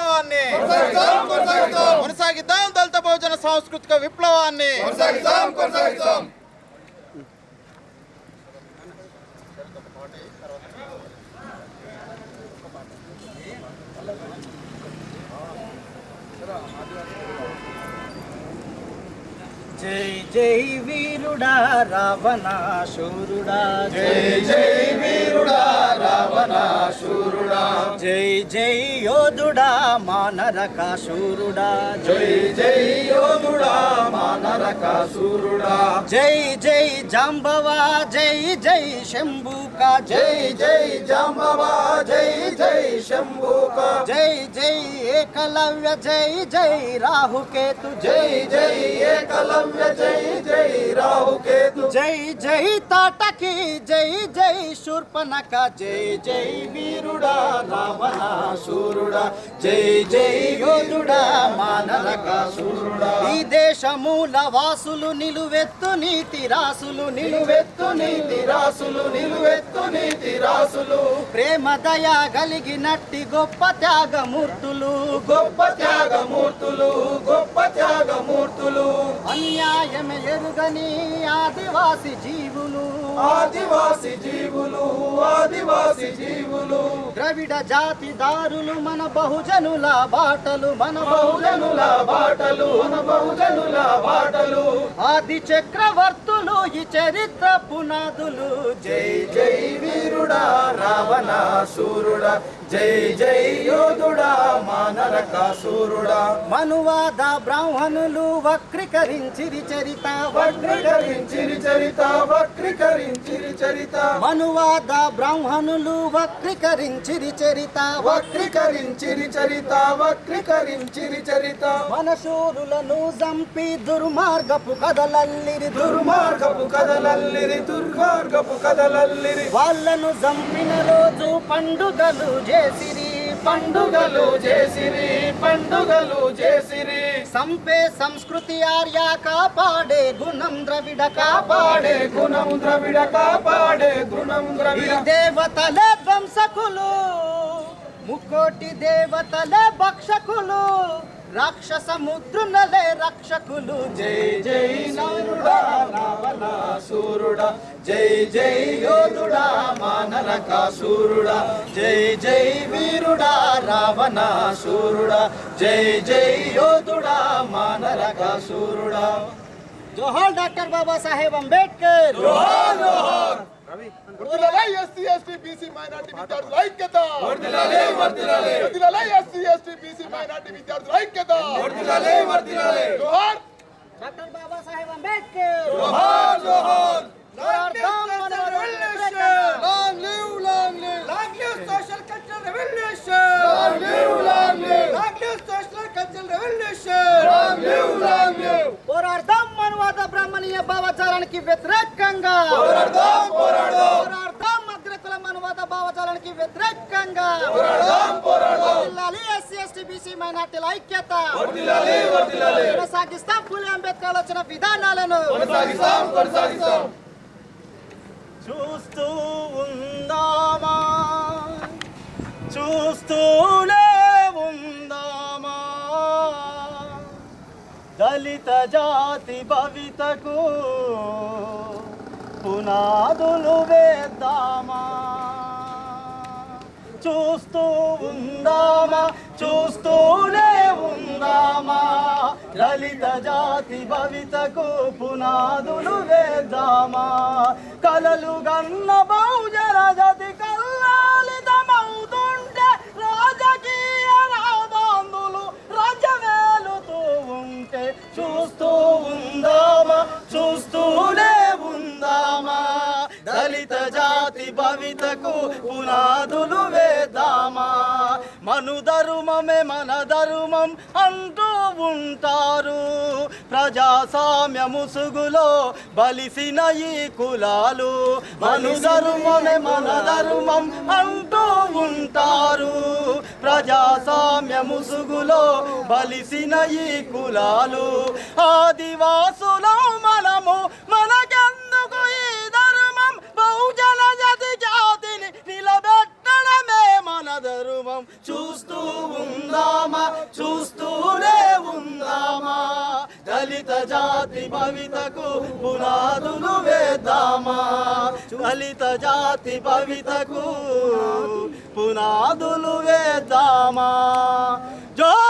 విప్లవాన్ని కొనసాగిద్దాం, దళిత బహుజన సాంస్కృతిక విప్లవాన్ని కొనసాగిద్దాం. జై జై వీరుడా రావణాసురుడా, జై జై వీరుడా రావణాసురుడా, జై జై యోధుడా మానరకాసురుడా, జై జై యోధుడా మానరకాసురుడా, జై జై జాంబవా జై జై శంభూక, జై జై జాంబవా జై జై శంభూక, జై జై ఏకలవ్య జై జై రాహుకేతు, జై జై ఏకలవ్య జై జై రాహుకేతు, జై జై తాటకి జై జై శూర్పణఖ, జై జై వీరుడా రావణాసురుడా, జై జై యోధుడా మానరకాసురుడా. ఈ దేశమూల వాసులు నిలువెత్తు నీతి రాసులు, నిలువెత్తు నీతి రాసులు, నిలువెత్తు నీతి రాసులు, ప్రేమ దయ కలిగినట్టి గొప్ప త్యాగమూర్తులు, గొప్ప త్యాగమూర్తులు, గొప్ప త్యాగమూర్తులు, అన్యాయం ఎరుగని ఆదివాసి జీవులు, ఆదివాసి జీవులు, ఆదివాసి జీవులు, ద్రవిడ జాతిదారులు మన బహుజనుల బాటలు, మన బహుజనుల బాటలు, మన బహుజనుల బాటలు, ఆది చక్రవర్తులు ఈ చరిత్ర పునాదులు. జై జై వీరుడా రావణాసురుడా, జై జై యోధుడా మానరకాసురుడా. మనువాద బ్రాహ్మణులు వక్రీకరించిరి చరిత, వక్రీకరించిరి చరిత, వక్రీకరించిరి చరిత, మనువాద బ్రాహ్మణులు వక్రీకరించిరి చరిత, వక్రీకరించిరి చరిత, వక్రీకరించిరి చరిత, మన శూరులను చంపి దుర్మార్గపు కదలల్లిరి, దుర్మార్గపు కదలల్లిరి, దుర్మార్గపు కదలల్లిరి, వాళ్ళను చంపిన రోజు పండుగలు చేసిరి, పండుగలు చేసిరి, పండుగలు చేసిరి, సంపే సంస్కృతి ఆర్య కాపాడే గుణం ద్రవిడ, కాపాడే గుణం ద్రవిడ, కాపాడే గుణం ఈ ద్రవిడ. దేవతలే ధ్వంసకులు, ముక్కోటి దేవతలే భక్షకులు, రాక్షస ముద్రునలే రక్షకులు. జై జై వీరుడా రావణాసురుడా, జై జై యోధుడా మానరకాసురుడా, జై జై వీరుడా రావణాసురుడా, జై జై యోధుడా మానరకాసురుడా. జోహార్ డాక్టర్ బాబా సాహెబ్ అంబేద్కర్. జోహార్ జోహార్. వర్ధిల్లాలి ఎస్సీ ఎస్టీ బీసీ మైనారిటీ విద్యార్థుల ఐక్యత, వర్ధిల్లాలి వర్ధిల్లాలి, వర్ధిల్లాలి ఎస్సీ ఎస్టీ బీసీ మైనారిటీ విద్యార్థుల ఐక్యత, వర్ధిల్లాలి వర్ధిల్లాలి. జోహార్ డాక్టర్ బాబా సాహెబ్ అంబేద్కర్. జోహార్ జోహార్. Long live, long live. Long live social cultural revolution. Long live, long live. Long live social cultural revolution. Long live, long live. పోరాడదాం మనవాద బ్రాహ్మణీయ భావజాలానికి వ్యతిరేకంగా, పోరాడదాం పోరాడదాం, పోరాడదాం అగ్రకుల మనవాద భావజాలానికి వ్యతిరేకంగా, పోరాడదాం పోరాడదాం. వర్ధిల్లాలి ఎస్సీ ఎస్టీ బీసీ మైనారిటీల ఐక్యత, వర్ధిల్లాలి వర్ధిల్లాలి. కొనసాగిస్తాం పూలే అంబేద్కర్ వచ్చిన విధానాలను, కొనసాగిస్తాం కొనసాగిస్తాం. చూస్తూ ఉందామా, చూస్తూనే ఉందామా, దళిత జాతి భవితకు పునాదులు వేద్దామా, చూస్తూ ఉందామా, చూస్తూనే ఉందామా, దళిత జాతి భవితకు పునాదులు వేద్దామా, కలలు గన్న బహుజన జాతి కల్లాలితమవుతుంటే రాజకీయ రాబందులు రాజ్యమేలుతూ ఉంటే, చూస్తూ ఉందామా, చూస్తూనే ఉందామా, దళిత జాతి భవితకు పునాదులు వేద్దామా. మనుధర్మమే మన ధర్మం అంటూ ఉంటారు, ప్రజాస్వామ్య ముసుగులో బలిసిన ఈ కులాలు. మనుధర్మమే మన ధర్మం అంటూ ఉంటారు, ప్రజాస్వామ్య ముసుగులో బలిసిన ఈ కులాలు. ఆదివాసులం మనము, మనకెందుకు ఈ ధర్మం, బహుజన జాతిని నిలబెట్టడమే మన ధర్మం. చూస్తూ ఉందామా, ఉందామా, చూస్తూనే ఉందామా, దళిత జాతి భవితకు పునాదులు వేద్దామా, దళిత జాతి భవితకు పునాదులు వేద్దామా. జై